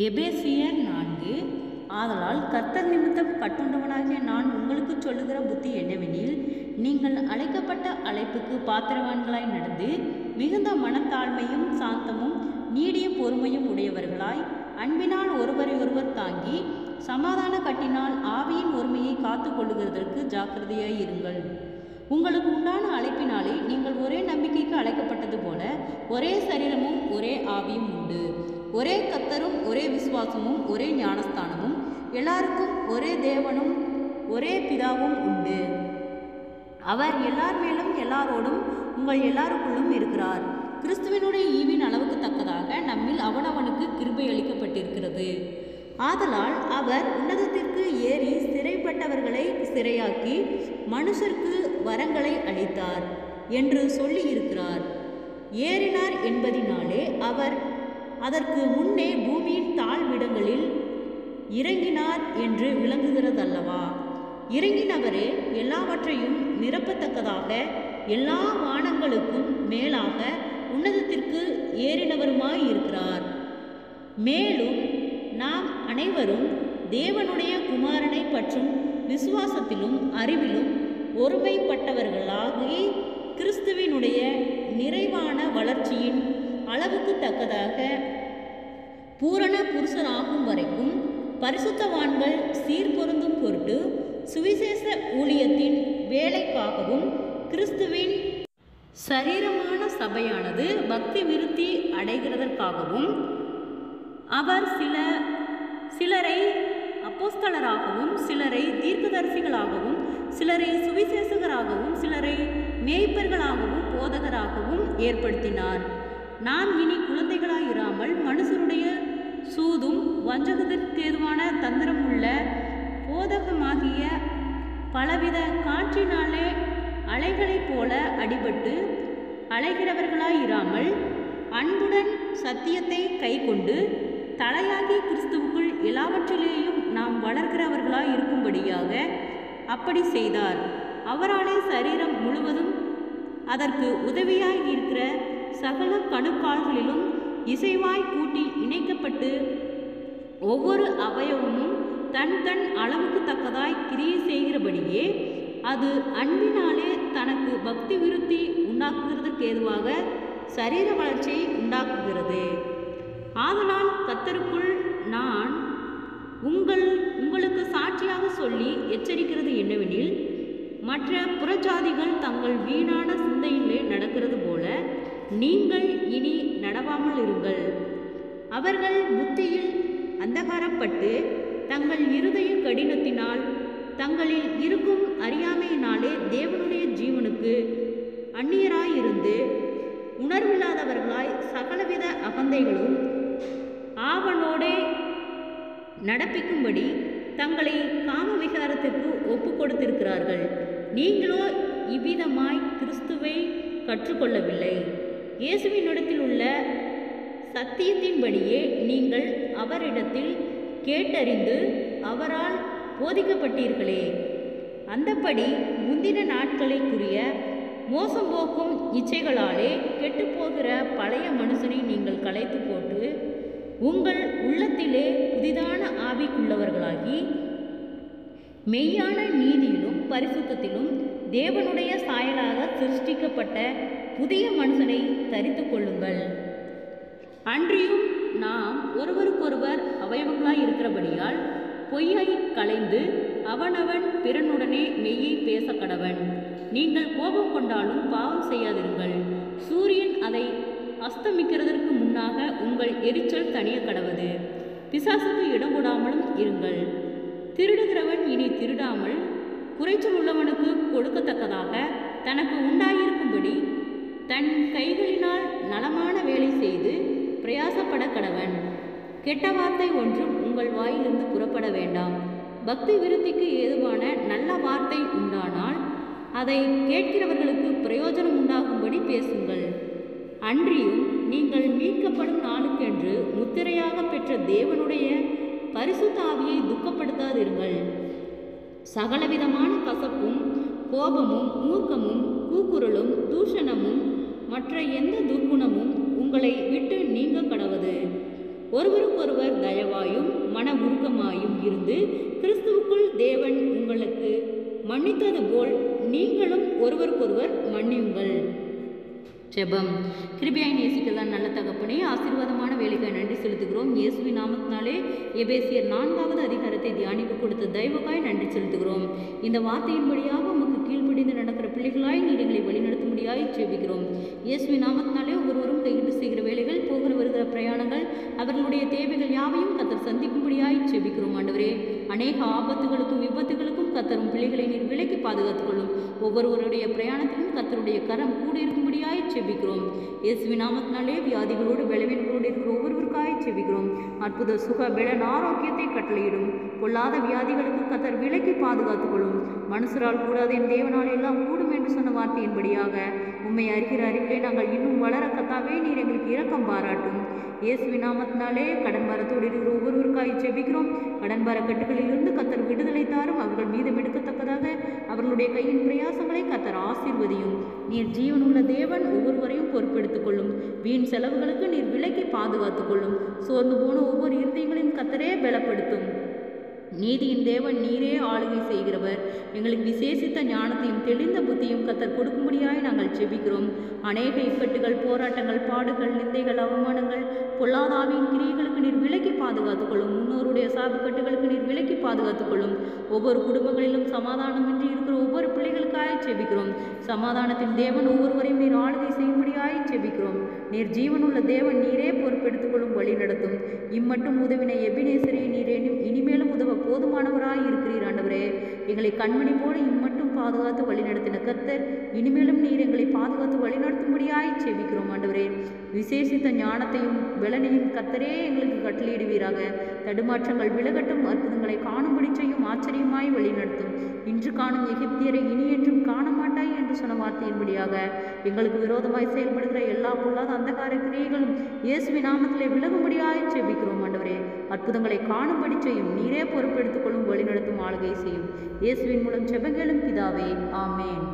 எபேசியர் 4. ஆதலால் கர்த்தர் நிமித்தம் கட்டுண்டவனாகிய நான் உங்களுக்கு சொல்லுகிற புத்தி என்னவெனில், நீங்கள் அழைக்கப்பட்ட அழைப்புக்கு பாத்திரவான்களாய் நடந்து, மிகுந்த மனத்தாழ்மையும் சாந்தமும் நீடிய பொறுமையும் உடையவர்களாய், அன்பினால் ஒருவரை ஒருவர் தாங்கி, சமாதான கட்டினால் ஆவியின் ஒருமையை காத்து கொள்ளுகிறதற்கு ஜாக்கிரதையாய் இருங்கள். உங்களுக்கு உண்டான அழைப்பினாலே நீங்கள் ஒரே நம்பிக்கைக்கு அழைக்கப்பட்டது போல, ஒரே சரீரமும் ஒரே ஆவியும் உண்டு. ஒரே கர்த்தரும் ஒரே விசுவாசமும் ஒரே ஞானஸ்தானமும், எல்லாருக்கும் ஒரே தேவனும் ஒரே பிதாவும் உண்டு. அவர் எல்லார் மேலும் எல்லாரோடும் உங்கள் எல்லாருக்குள்ளும் இருக்கிறார். கிறிஸ்துவினுடைய ஈவின் அளவுக்கு தக்கதாக நம்மில் அவனவனுக்கு கிருபை அளிக்கப்பட்டிருக்கிறது. ஆதலால் அவர் உன்னதத்திற்கு ஏறி சிறைப்பட்டவர்களை சிறையாக்கி மனுஷருக்கு வரங்களை அளித்தார் என்று சொல்லியிருக்கிறார். ஏறினார் என்பதினாலே அவர் அதற்கு முன்னே பூமியின் தாழ்விடங்களில் இறங்கினார் என்று விளங்குகிறதல்லவா? இறங்கினவரே எல்லாவற்றையும் நிரப்பத்தக்கதாக எல்லா வானங்களுக்கும் மேலாக உன்னதத்திற்கு ஏறினவருமாய் இருக்கிறார். மேலும் நாம் அனைவரும் தேவனுடைய குமாரனை பற்றும் விசுவாசத்திலும் அறிவிலும் ஒருமைப்பட்டவர்களாகி, கிறிஸ்துவினுடைய நிறைவான வளர்ச்சியின் அளவுக்கு தக்கதாக பூரண புருஷனாகும் வரைக்கும் பரிசுத்தவான்கள் சீர்பொருந்தும் பொருட்டு சுவிசேஷ ஊழியத்தின் வேலைக்காகவும் கிறிஸ்துவின் சரீரமான சபையானது பக்தி விருத்தி அடைகிறதற்காகவும் அவர் சிலரை அப்போஸ்தலராகவும், சிலரை தீர்க்கதரிசிகளாகவும், சிலரை சுவிசேஷகராகவும், சிலரை மேய்ப்பர்களாகவும் போதகராகவும் ஏற்படுத்தினார். நாம் இனி குழந்தைகளாயிராமல் மனுஷருடைய சூதும் வஞ்சகத்திற்கேதுவான தந்திரமுள்ள போதகமாகிய பலவித காற்றினாலே அலைகளைப் போல அடிபட்டு அலைகிறவர்களாயிராமல், அன்புடன் சத்தியத்தை கைக்கொண்டு தலையாகி கிறிஸ்துவுக்குள் எல்லாவற்றிலேயும் நாம் வளர்கிறவர்களாய் இருக்கும்படியாக அப்படி செய்தார். அவராலே சரீரம் முழுவதும் அதற்கு உதவியாய் இருக்கிற சகல கணுக்கால்களிலும் இசைவாய் கூட்டி இணைக்கப்பட்டு, ஒவ்வொரு அவயவமும் தன் தன் அளவுக்கு தக்கதாய் கிரியை செய்கிறபடியே அது அன்பினாலே தனக்கு பக்தி விருத்தி உண்டாக்குகிறதற்கு ஏதுவாக சரீர வளர்ச்சியை உண்டாக்குகிறது. ஆதலால் கர்த்தருக்குள் நான் உங்களுக்கு சாட்சியாக சொல்லி எச்சரிக்கிறது என்னவெனில், மற்ற புறஜாதிகள் தங்கள் வீணான சிந்தையிலே நடக்கிறது போல நீங்கள் இனி நடவாமல் இருங்கள். அவர்கள் புத்தியில் அந்தகாரப்பட்டு தங்கள் இருதய கடினத்தினால் தங்களில் இருக்கும் அறியாமையினாலே தேவனுடைய ஜீவனுக்கு அந்நியராயிருந்து, உணர்வில்லாதவர்களாய் சகலவித அகந்தைகளும் ஆவனோடே நடப்பிக்கும்படி தங்களை காம விகாரத்திற்கு ஒப்பு கொடுத்திருக்கிறார்கள். நீங்களோ இவ்விதமாய் கிறிஸ்துவை கற்றுக்கொள்ளவில்லை. இயேசுவினிடத்தில் உள்ள சத்தியத்தின்படியே நீங்கள் அவரிடத்தில் கேட்டறிந்து அவரால் போதிக்கப்பட்டீர்களே. அந்தப்படி முந்தின நாட்களுக்குரிய மோசம் போக்கும் இச்சைகளாலே கெட்டுப்போகிற பழைய மனுஷனை நீங்கள் களைத்து போட்டு, உங்கள் உள்ளத்திலே புதிதான ஆவிக்குள்ளவர்களாகி, மெய்யான நீதியிலும் பரிசுத்தத்திலும் தேவனுடைய சாயலாக சிருஷ்டிக்கப்பட்ட புதிய மனுஷனை தரித்து கொள்ளுங்கள். அன்றியும் நாம் ஒருவருக்கொருவர் அவயவங்களாய் இருக்கிறபடியால் பொய்யை களைந்து அவனவன் பிறனுடனே மெய்யை பேச கடவன். நீங்கள் கோபம் கொண்டாலும் பாவம் செய்யாதிருங்கள். சூரியன் அதை அஸ்தமிக்கிறதற்கு முன்னாக உங்கள் எரிச்சல் தணிய கடவது. பிசாசுக்கு இடம் கொடாமலும் இருங்கள். திருடுகிறவன் இனி திருடாமல் குறைச்சல் உள்ளவனுக்கு கொடுக்கத்தக்கதாக தனக்கு உண்டாயிருக்கும்படி தன் கைகளினால் நலமான வேலை செய்து பிரயாசப்பட கடவன். கெட்ட வார்த்தை ஒன்றும் உங்கள் வாயிலிருந்து புறப்பட வேண்டாம். பக்தி விருத்திக்கு ஏதுவான நல்ல வார்த்தை உண்டானால் அதை கேட்கிறவர்களுக்கு பிரயோஜனம் உண்டாகும்படி பேசுங்கள். அன்றியும் நீங்கள் மீட்கப்படும் நாளுக்கென்று முத்திரையாக பெற்ற தேவனுடைய பரிசுத்த ஆவியை துக்கப்படுத்தாதிருங்கள். சகலவிதமான கசப்பும் கோபமும் மூர்க்கமும் கூக்குரலும் தூஷணமும் மற்ற எந்த துர்க்குணமும் உங்களை விட்டு நீங்க கடவது. ஒருவருக்கொருவர் தயவாயும் மன உருக்கமாயும் இருந்து கிறிஸ்துவுக்குள் தேவன் உங்களுக்கு மன்னித்தது போல் நீங்களும் ஒருவருக்கொருவர் மன்னியுங்கள். ஜெபம். கிருபையாய் நேசிக்கலாம் நல்ல தகப்பனே, ஆசீர்வாதமான வேலைக்காய் நன்றி செலுத்துகிறோம். இயேசுவின் நாமத்தினாலே எபேசியர் 4வது அதிகாரத்தை தியானிக்க கொடுத்த தயவுக்காய் நன்றி செலுத்துகிறோம். இந்த வார்த்தையின்படியாக உமக்கு கீழ்ப்படிந்து நடக்கிற பிள்ளைகளாய் நீர் எங்களை வழிநடத்தும்படியாய் ஜெபிக்கிறோம். இயேசுவின் நாமத்தினாலே ஒவ்வொருவரும் கையிட்டு செய்கிற வேலைகள், போகிற வருகிற பிரயாணங்கள், அவர்களுடைய தேவைகள் யாவையும் கர்த்தர் சந்திக்கும்படியாய் ஜெபிக்கிறோம். ஆண்டவரே, அநேக ஆபத்துகளுக்கும் விபத்துகளுக்கும் கர்த்தரும் பிள்ளைகளை நீர் விலக்கி பாதுகாத்துக் கொள்ளும். ஒவ்வொருவருடைய பிரயாணத்திலும் கர்த்தருடைய கரம் கூட இருக்கும்படியாய் ஜெபிக்கிறோம். இயேசுவின் நாமத்தினாலே வியாதிகளோடு பலவீனங்களோடு இருக்கிற ஒவ்வொருவருக்காய் ஜெபிக்கிறோம். அற்புத சுக பலன் ஆரோக்கியத்தை கட்டளையிடும். பொல்லாத வியாதிகளுக்கு கர்த்தர் விலக்கி பாதுகாத்துக் கொள்ளும். மனுஷரால் கூடாத என் தேவனால் எல்லாம் கூடும் என்று சொன்ன வார்த்தையின்படியாக உம்மை அறிகிற அறிவிலே நாங்கள் இன்னும் வளர கர்த்தாவே நீர் எங்களுக்கு இரக்கம் பாராட்டும். இயேசுவின் நாமத்தினாலே கடன் பாரத்தோடு இருக்கிற ஒவ்வொருவருக்காய் ஜெபிக்கிறோம். கடன் பார கட்டுகளிலிருந்து கர்த்தர் விடுதலை தாரும். அவர்கள் மீதம் எடுக்கத்தக்கதாக அவர்களுடைய கையின் பிரயாசங்களை கர்த்தர் ஆசீர்வதியும். நீர் ஜீவனுள்ள தேவன், ஒவ்வொருவரையும் பொறுப்பெடுத்துக் கொள்ளும். வீண் செலவுகளுக்கு நீர் விலக்கி பாதுகாத்துக் கொள்ளும். சோர்ந்து போன ஒவ்வொரு இருதயங்களையும் கர்த்தரே பலப்படுத்தும். நீதியின் தேவன், நீரே ஆளுகை செய்கிறவர். எங்களுக்கு விசேஷித்த ஞானத்தையும் தெளிந்த புத்தியும் கர்த்தர் கொடுக்கும்படியாய் நாங்கள் ஜெபிக்கிறோம். அநேக இக்கட்டுகள், போராட்டங்கள், பாடுகள், நிந்தைகள், அவமானங்கள், பொல்லாதாவின் கிரியைகளுக்கு நீர் விலக்கி பாதுகாத்துக் கொள்ளும். முன்னோருடைய சாபக்கட்டுகளுக்கு நீர் விலக்கி பாதுகாத்துக் கொள்ளும். ஒவ்வொரு குடும்பங்களிலும் சமாதானமின்றி இருக்கிற ஒவ்வொரு பிள்ளைகளுக்காய் ஜெபிக்கிறோம். சமாதானத்தின் தேவன் ஒவ்வொருவரையும் நீர் ஆளுகை செய்யும்படியாய் ஜெபிக்கிறோம். நீர் ஜீவனுள்ள தேவன், நீரே பொறுப்பெடுத்துக் கொள்ளும், வழி நடத்தும். இம்மட்டும் உதவின எபினேசரை நீர் இனிமேலும் உதவ போதுமானவராய் இருக்கிறீர். ஆண்டவரே, எங்களை கண்மணி போல இம்மட்டும் பாதுகாத்து வழிநடத்தின கர்த்தர் இனிமேலும் நீர் எங்களை பாதுகாத்து வழிநடத்தும்படியாய் ஜெபிக்கிறோம். ஆண்டவரே, விசேஷித்த ஞானத்தையும் பலனையும் கர்த்தரே எங்களுக்கு கட்டளையிடுவீராக. தடுமாற்றங்கள் விலகட்டும். அற்புதங்களை காணும்படி செய்யும். ஆச்சரியமாய் வழிநடத்தும். இன்று காணும் எகிப்தியரை இனி என்றும் காண மாட்டாய் என்று சொன்ன வார்த்தையின்படியாக எங்களுக்கு விரோதமாய் செயல்படுகிற எல்லா பொல்லாத அந்தகார கிரியைகளும் இயேசுவின் நாமத்திலே விலகும்படியாய் ஜெபிக்கிறோம். ஆண்டவரே, அற்புதங்களை காணும்படி செய்யும். நீரே பொறுப்பெடுத்துக் கொள்ளும், வழிநடத்தும், ஆளுகை செய்யும். இயேசுவின் மூலம் ஜெபங்களும் பிதாவே, ஆமேன்.